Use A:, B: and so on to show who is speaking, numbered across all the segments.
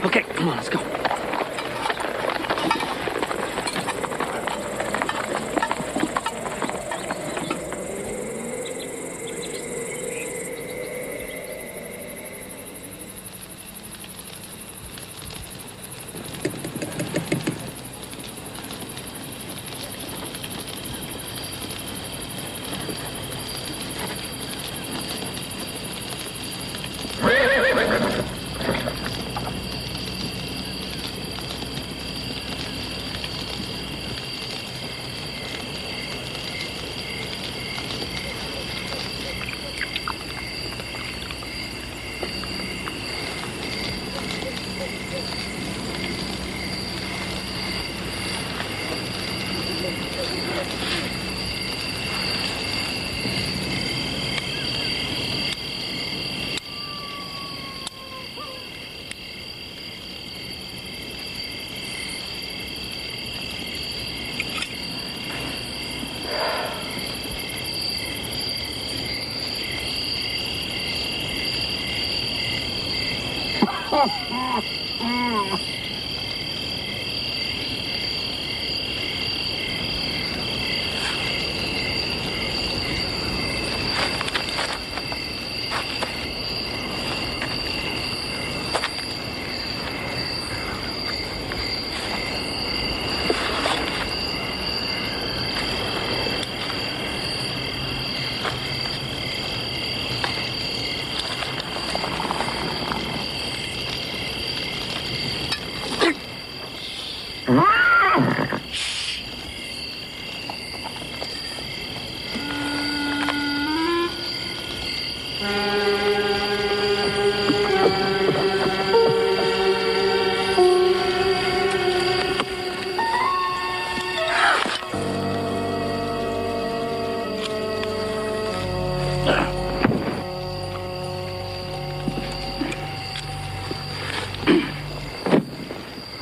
A: Okay, come on, let's go.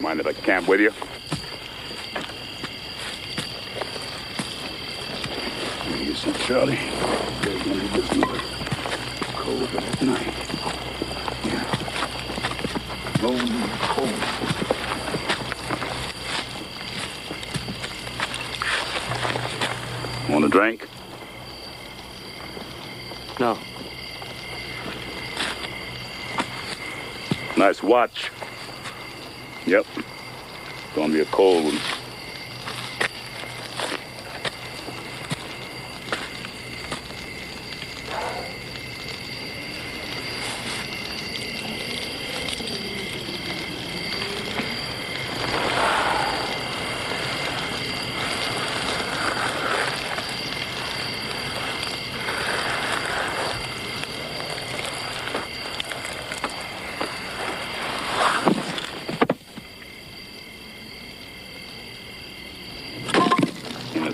B: Mind if I camp with you? You see, Charlie, there's gonna be this another cold at night. Yeah. Lonely, cold. Want a drink?
A: No.
B: Nice watch. Yep. Gonna be a cold one.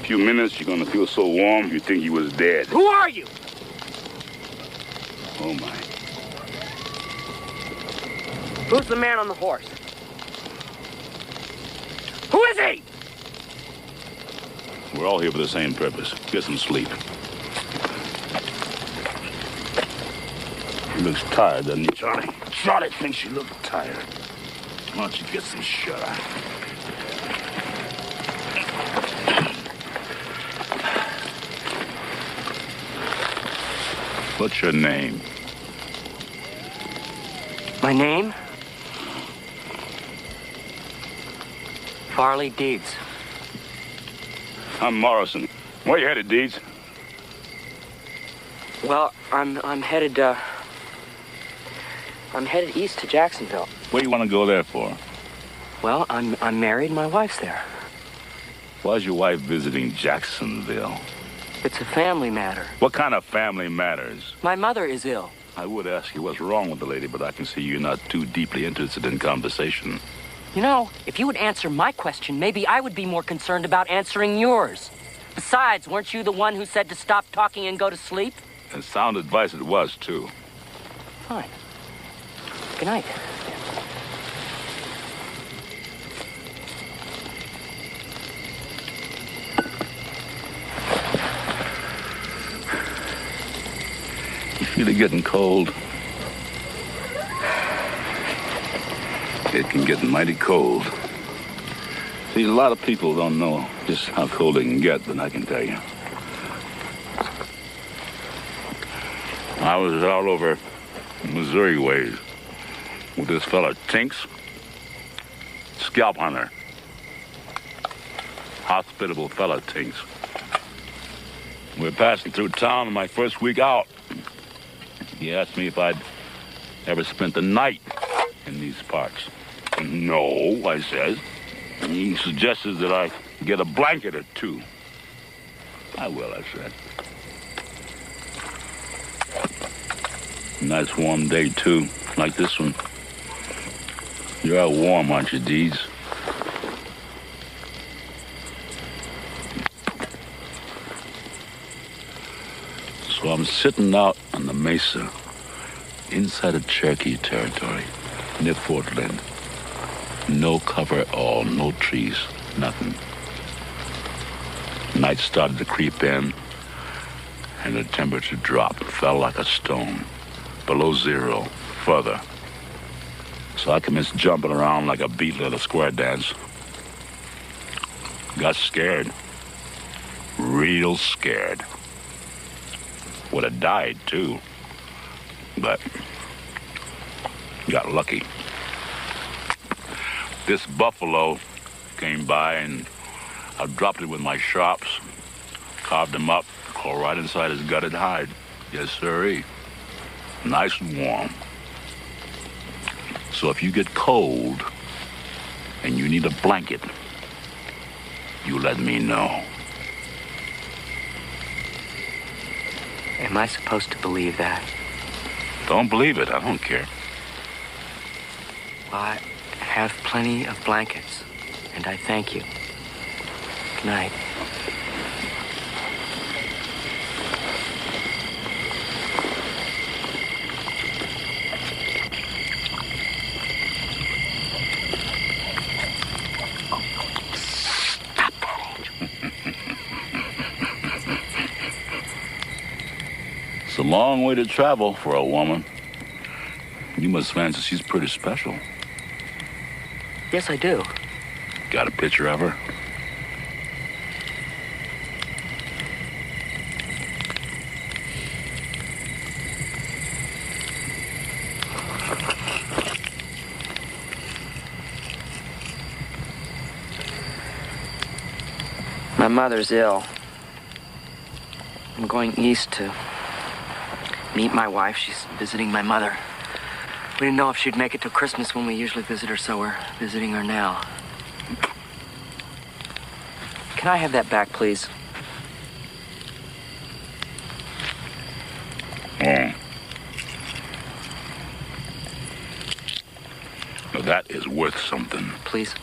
B: few minutes, you're gonna feel so warm you think he was dead.
A: Who are you?
B: Oh, my.
A: Who's the man on the horse? Who is he?
B: We're all here for the same purpose. Get some sleep. He looks tired, doesn't he, Charlie? Charlie thinks you look tired. Why don't you get some shut-eye? What's your name?
A: My name? Farley Deeds.
B: I'm Morrison. Where you headed, Deeds?
A: Well, I'm headed east to Jacksonville.
B: Where do you want to go there for?
A: Well, I'm married. My wife's there.
B: Why's your wife visiting Jacksonville?
A: It's a family matter.
B: What kind of family matters?
A: My mother is ill.
B: I would ask you what's wrong with the lady, but I can see you're not too deeply interested in conversation.
A: You know, if you would answer my question, maybe I would be more concerned about answering yours. Besides, weren't you the one who said to stop talking and go to sleep?
B: And sound advice it was, too.
A: Fine. Good night.
B: You feel it getting cold? It can get mighty cold. See, a lot of people don't know just how cold it can get, but I can tell you. I was all over Missouri ways with this fella Tinks, scalp hunter. Hospitable fella, Tinks. We were passing through town on my first week out. He asked me if I'd ever spent the night in these parts. No, I says. He suggested that I get a blanket or two. I will, I said. Nice warm day, too, like this one. You're out warm, aren't you, Deeds? So I'm sitting out on the mesa, inside of Cherokee territory, near Fort Lynn. No cover at all, no trees, nothing. Night started to creep in, and the temperature dropped, fell like a stone, below zero, further. So I commenced jumping around like a beetle at a square dance. Got scared, real scared. Would have died, too, but got lucky. This buffalo came by, and I dropped it with my sharps, carved him up, crawled right inside his gutted hide. Yes, sirree. Nice and warm. So if you get cold and you need a blanket, you let me know.
A: Am I supposed to believe that?
B: Don't believe it. I don't care.
A: Well, I have plenty of blankets, and I thank you. Good night. Stop that, Angel.
B: It's a long way to travel for a woman. You must fancy she's pretty special.
A: Yes, I do.
B: Got a picture of her?
A: My mother's ill. I'm going east to meet my wife. She's visiting my mother. We didn't know if she'd make it till Christmas when we usually visit her, so we're visiting her now. Can I have that back, please?
B: Well, that is worth something.
A: Please.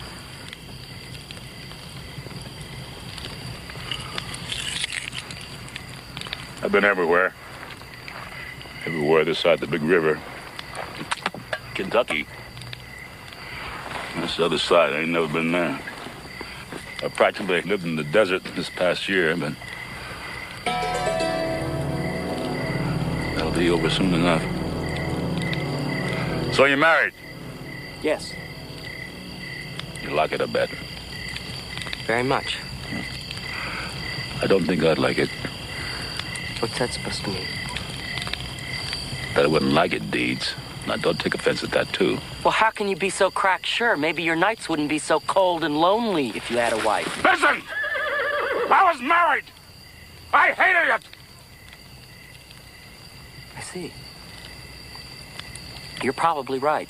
B: I've been everywhere. Everywhere this side of the big river. Kentucky. This other side, I ain't never been there. I practically lived in the desert this past year, but that'll be over soon enough. So you're married?
A: Yes,
B: You like it a bit?
A: very much.
B: I don't think I'd like it.
A: What's that supposed to mean?
B: That I wouldn't like it, Deeds. Now, don't take offense at that, too.
A: Well, how can you be so crack sure? Maybe your nights wouldn't be so cold and lonely if you had a wife.
B: Listen! I was married! I hated it!
A: I see. You're probably right.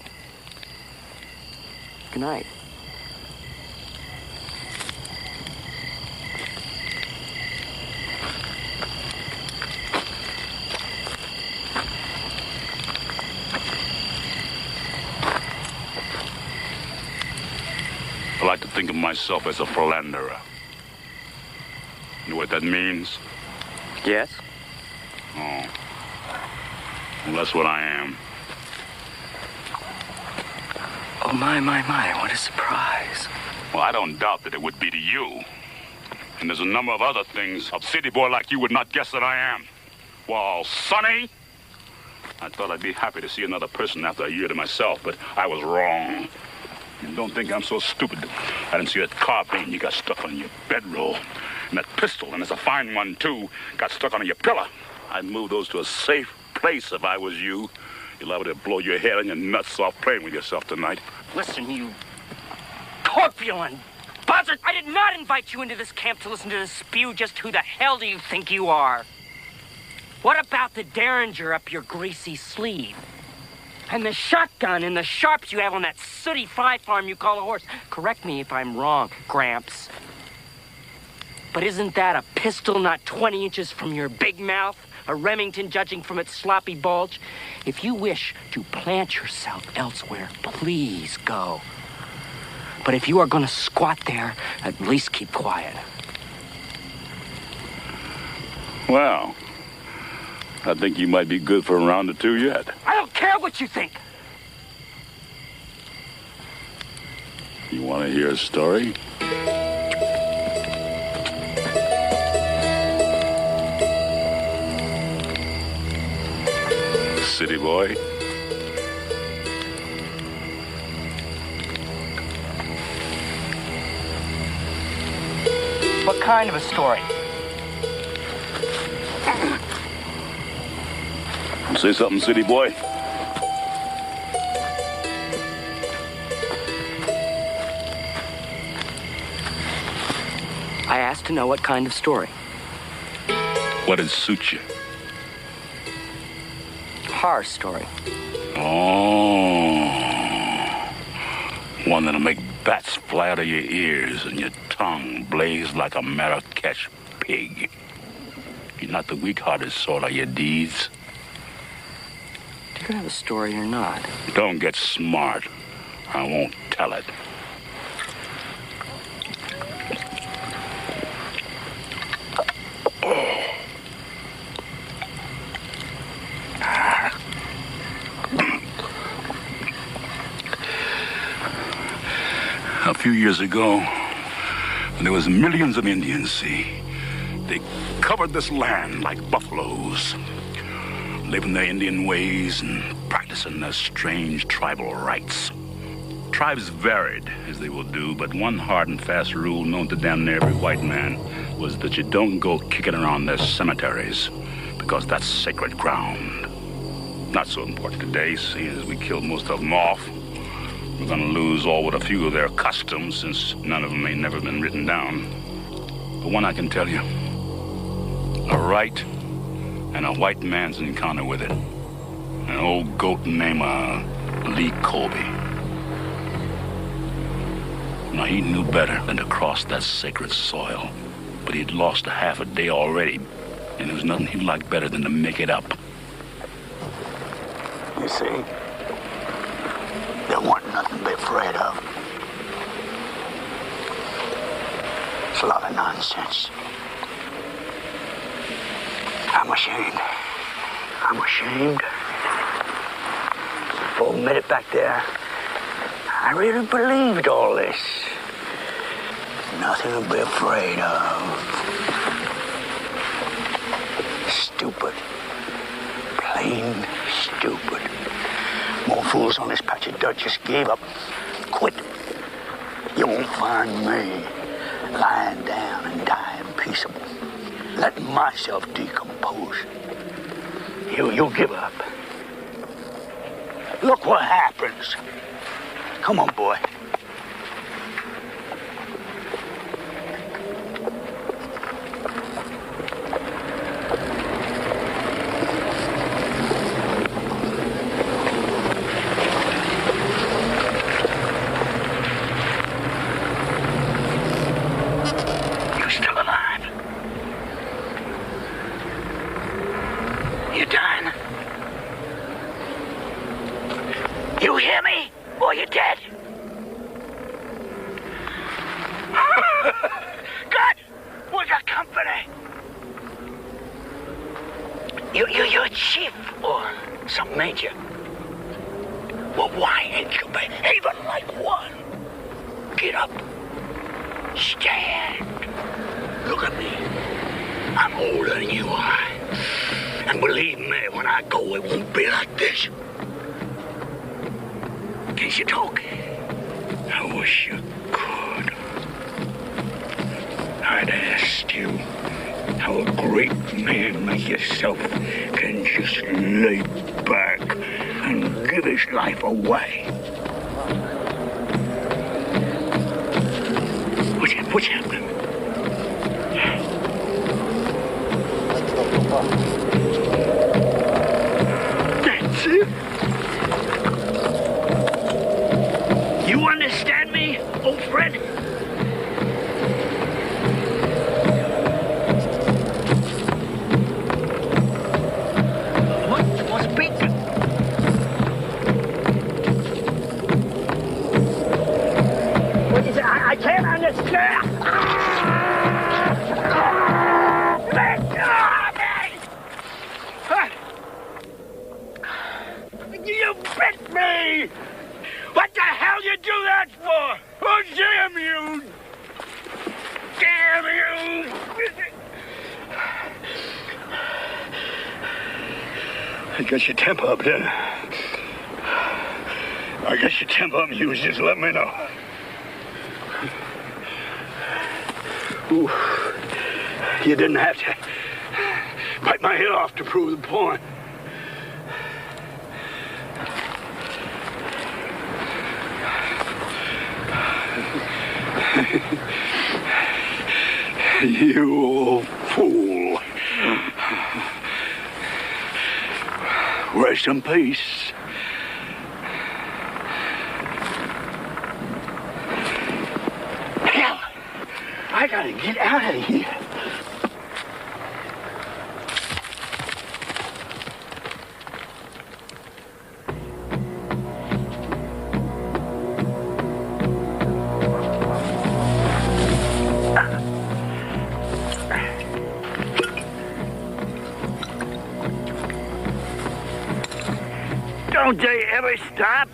A: Good night.
B: I like to think of myself as a philanderer. You know what that means?
A: Yes?
B: Oh. Well, that's what I am.
A: Oh, my, what a surprise.
B: Well, I don't doubt that it would be to you. And there's a number of other things a city boy like you would not guess that I am. Well, Sonny, I thought I'd be happy to see another person after a year to myself, but I was wrong. And don't think I'm so stupid. I didn't see that carbine you got stuck on your bedroll. And that pistol, and it's a fine one, too, got stuck on your pillow. I'd move those to a safe place if I was you. You're liable to blow your head and your nuts off playing with yourself tonight.
A: Listen, you corpulent buzzard! I did not invite you into this camp to listen to this spew. Just who the hell do you think you are? What about the derringer up your greasy sleeve? And the shotgun and the sharps you have on that sooty fly farm you call a horse. Correct me if I'm wrong, Gramps. But isn't that a pistol not 20 inches from your big mouth? A Remington judging from its sloppy bulge? If you wish to plant yourself elsewhere, please go. But if you are going to squat there, at least keep quiet.
B: Well, I think you might be good for a round or two yet.
A: I don't care what you think.
B: You want to hear a story? City boy.
A: What kind of a story?
B: Say something, city boy.
A: I asked to know what kind of story.
B: What'd suit you?
A: Horror story.
B: Oh. One that'll make bats fly out of your ears and your tongue blaze like a Marrakesh pig. You're not the weak-hearted sort, are you, Deeds?
A: Do you have a story or not?
B: Don't get smart. I won't tell it. A few years ago, there was millions of Indians, see. They covered this land like buffaloes, living their Indian ways and practicing their strange tribal rites. Tribes varied, as they will do, but one hard and fast rule known to damn near every white man was that you don't go kicking around their cemeteries, because that's sacred ground. Not so important today, seeing as we killed most of them off. We're gonna lose all but a few of their customs, since none of them ain't never been written down. But one I can tell you, a right and a white man's encounter with it. An old goat named Lee Colby. Now, he knew better than to cross that sacred soil, but he'd lost a half a day already, and there was nothing he'd like better than to make it up.
C: You see, there wasn't nothing to be afraid of. It's a lot of nonsense. I'm ashamed. I'm ashamed. For a minute back there, I really believed all this. Nothing to be afraid of. Stupid. Plain stupid. More fools on this patch of dirt just gave up. Quit. You won't find me lying down and dying peaceable. Letting myself decompose. You'll give up. Look what happens. Come on, boy. You're still alive. You're dying. You hear me? Or you're dead. Good! We got company. You're a chief or some major. Well, why incubate even like one? Get up. Stand. Look at me. I'm older than you are. And believe me, when I go, it won't be like this. Can you talk? I wish you could. I'd asked you how a great man like yourself can just lay back and give his life away. What's happening? That's it. You understand me, old friend? What's beating? What is it? I can't understand. Let go of me! You bit me! What the hell you do that for? Oh, damn you! Damn you! I got your temper up there. I got your temper up. You just let me know. Ooh. You didn't have to bite my head off to prove the point. You old fool. Rest in peace. Hell, I gotta get out of here. Don't they ever stop?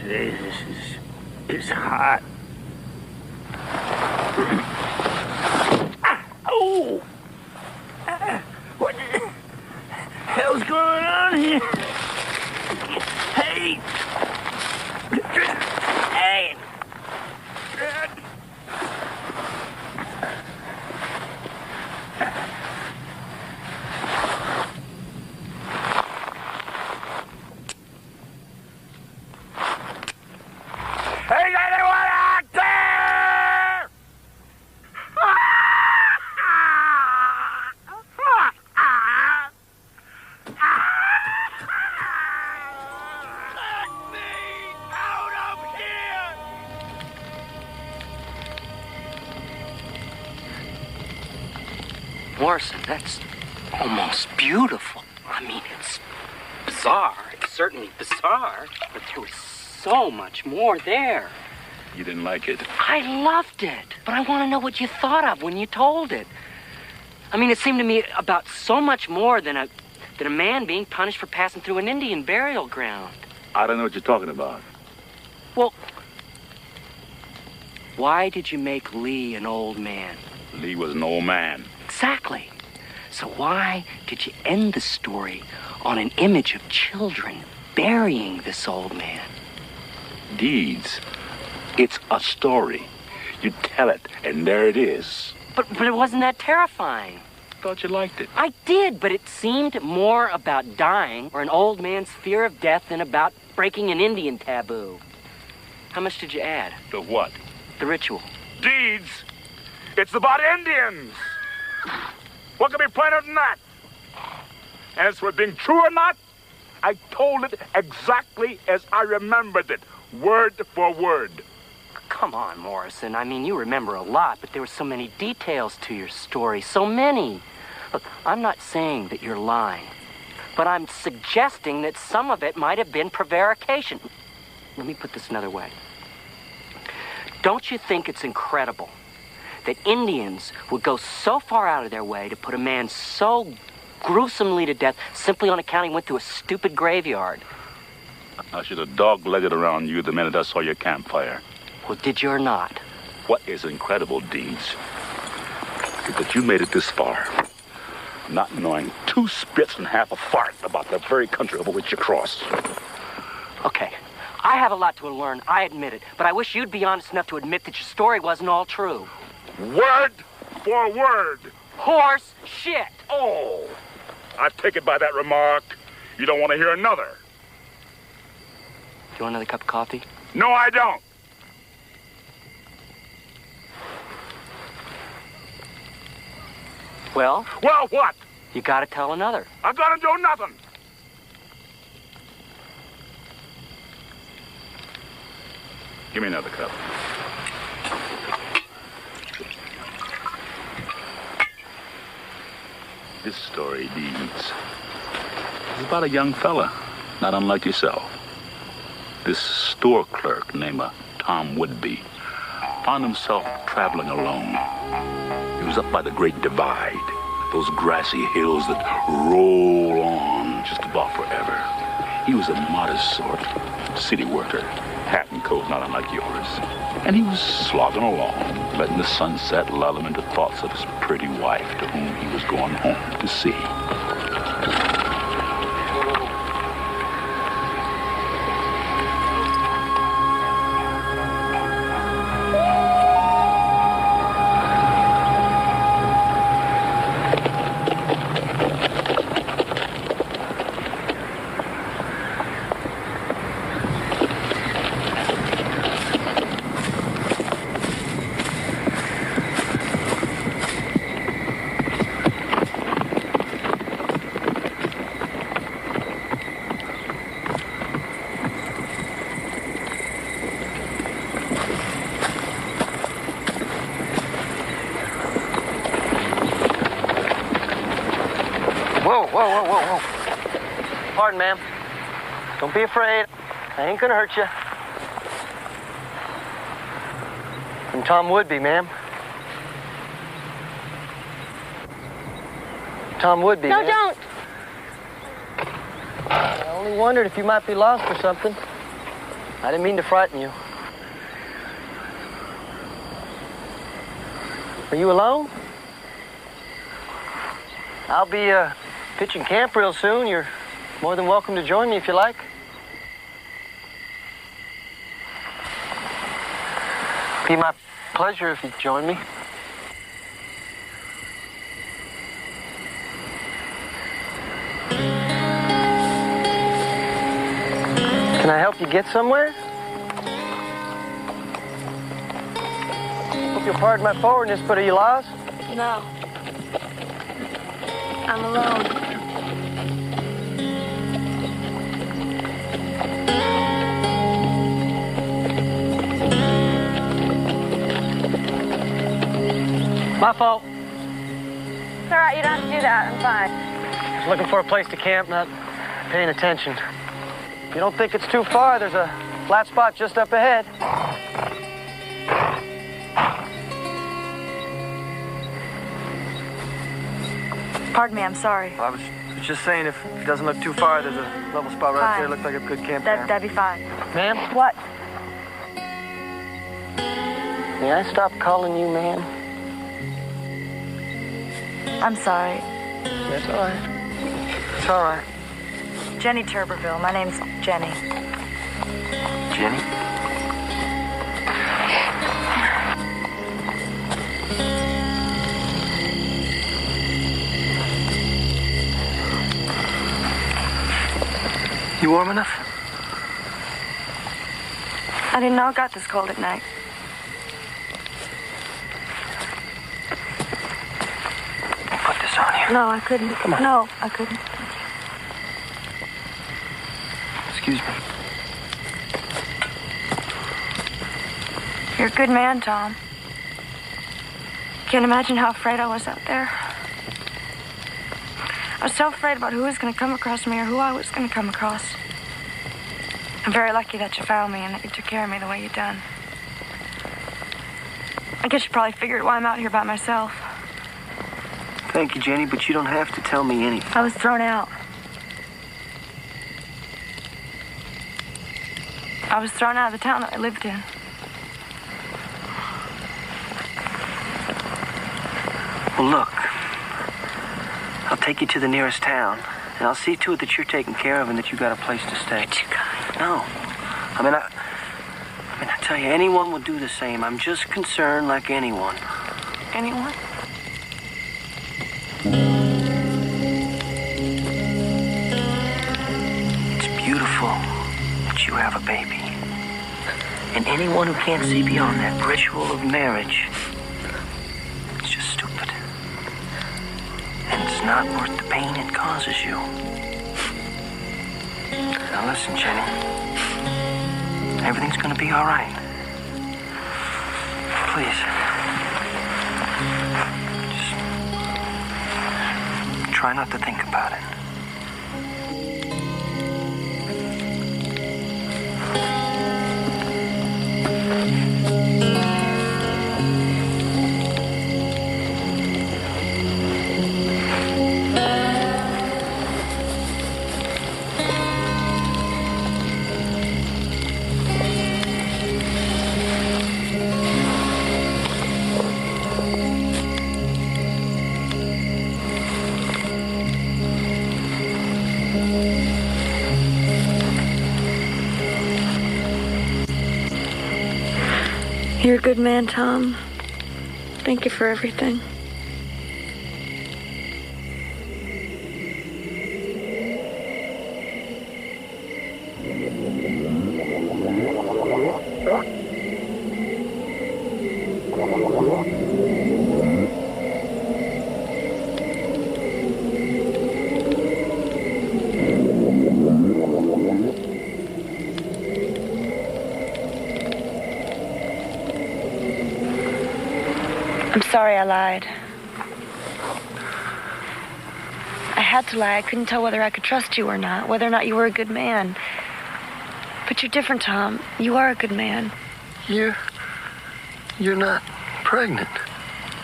C: Jesus, it's hot. Oh! What the hell's going on here? Hey! Hey! Hey, anyone out there? Let me out of here!
A: Morrison, that's almost beautiful. I mean, it's bizarre. It's certainly bizarre, but there was so much more there.
B: You didn't like it?
A: I loved it, but I want to know what you thought of when you told it. I mean, it seemed to me about so much more than a man being punished for passing through an Indian burial ground.
B: I don't know what you're talking about.
A: Well, why did you make Lee an old man?
B: Lee was an old man.
A: Exactly. So why did you end the story on an image of children burying this old man?
B: Deeds. It's a story. You tell it, and there it is.
A: But it wasn't that terrifying.
B: Thought you liked it.
A: I did, but it seemed more about dying or an old man's fear of death than about breaking an Indian taboo. How much did you add?
B: The what?
A: The ritual.
B: Deeds. It's about Indians. What could be plainer than that? And as for being true or not, I told it exactly as I remembered it, word for word.
A: Come on, Morrison. I mean, you remember a lot, but there were so many details to your story. So many. Look, I'm not saying that you're lying, but I'm suggesting that some of it might have been prevarication. Let me put this another way. Don't you think it's incredible that Indians would go so far out of their way to put a man so gruesomely to death simply on account he went to a stupid graveyard?
B: I should have dog-legged around you the minute I saw your campfire.
A: Well, did you or not?
B: What is incredible, Deeds, is that you made it this far, not knowing two spits and half a fart about the very country over which you crossed.
A: Okay, I have a lot to learn, I admit it, but I wish you'd be honest enough to admit that your story wasn't all true.
B: Word for word.
A: Horse shit.
B: Oh, I take it by that remark, you don't want to hear another.
A: Do you want another cup of coffee?
B: No, I don't.
A: Well,
B: what?
A: you gotta tell another.
B: I'm gonna do nothing. Give me another cup. This story, Deeds, is about a young fella, not unlike yourself. This store clerk named Tom Woodby found himself traveling alone. He was up by the Great Divide, those grassy hills that roll on just about forever. He was a modest sort, city worker, hat and coat not unlike yours. And he was slogging along, letting the sunset lull him into thoughts of his pretty wife to whom he was going home to see.
D: Whoa. Pardon, ma'am. Don't be afraid. I ain't gonna hurt you. I'm Tom Woodby, ma'am. Tom Woodby,
E: No,
D: ma'am.
E: don't.
D: I only wondered if you might be lost or something. I didn't mean to frighten you. Are you alone? I'll be pitching camp real soon. You're more than welcome to join me if you like. Be my pleasure if you join me. Can I help you get somewhere? Hope you'll pardon my forwardness, but are you lost?
E: No. I'm alone.
D: My fault.
E: It's all right, you don't have to do that. I'm fine.
D: Just looking for a place to camp, not paying attention. If you don't think it's too far, there's a flat spot just up ahead.
E: Pardon me, I'm sorry.
D: I was just saying, if it doesn't look too far, there's a level spot right
E: Fine.
D: there. Looks like a good camp.
E: That'd be fine.
D: Ma'am?
E: What?
D: May I stop calling you ma'am?
E: I'm sorry.
D: That's all right. It's all right.
E: Jenny Turberville. My name's Jenny.
D: Jenny? You warm enough?
E: I didn't know it got this cold at night.
D: Put this on you.
E: No, I couldn't.
D: Come on.
E: No, I couldn't.
D: Excuse me.
E: You're a good man, Tom. Can't imagine how afraid I was out there. I was so afraid about who was going to come across me or who I was going to come across. I'm very lucky that you found me and that you took care of me the way you done. I guess you probably figured why I'm out here by myself.
D: Thank you, Jenny, but you don't have to tell me anything.
E: I was thrown out. I was thrown out of the town that I lived in.
D: Well, look. I'll take you to the nearest town, and I'll see to it that you're taken care of and that you got a place to stay.
E: Too kind.
D: No. I tell you, anyone would do the same. I'm just concerned like anyone.
E: Anyone?
D: It's beautiful that you have a baby. And anyone who can't see beyond that ritual of marriage, it's just stupid. And it's not worth the pain it causes you. Now listen, Jenny. Everything's gonna be all right. Please. Just try not to think about it.
E: You're a good man, Tom. Thank you for everything. I'm sorry I lied. I had to lie. I couldn't tell whether I could trust you or not, whether or not you were a good man. But you're different, Tom. You are a good man.
D: You're not pregnant.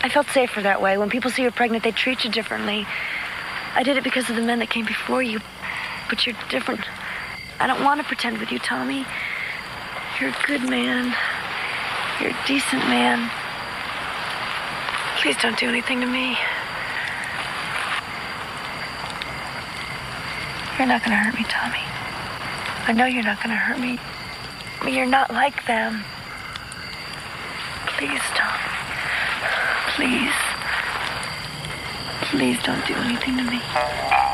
E: I felt safer that way. When people see you're pregnant, they treat you differently. I did it because of the men that came before you. But you're different. I don't want to pretend with you, Tommy. You're a good man. You're a decent man. Please don't do anything to me. You're not gonna hurt me, Tommy. I know you're not gonna hurt me. I mean, you're not like them. Please, Tom. Please. Please don't do anything to me.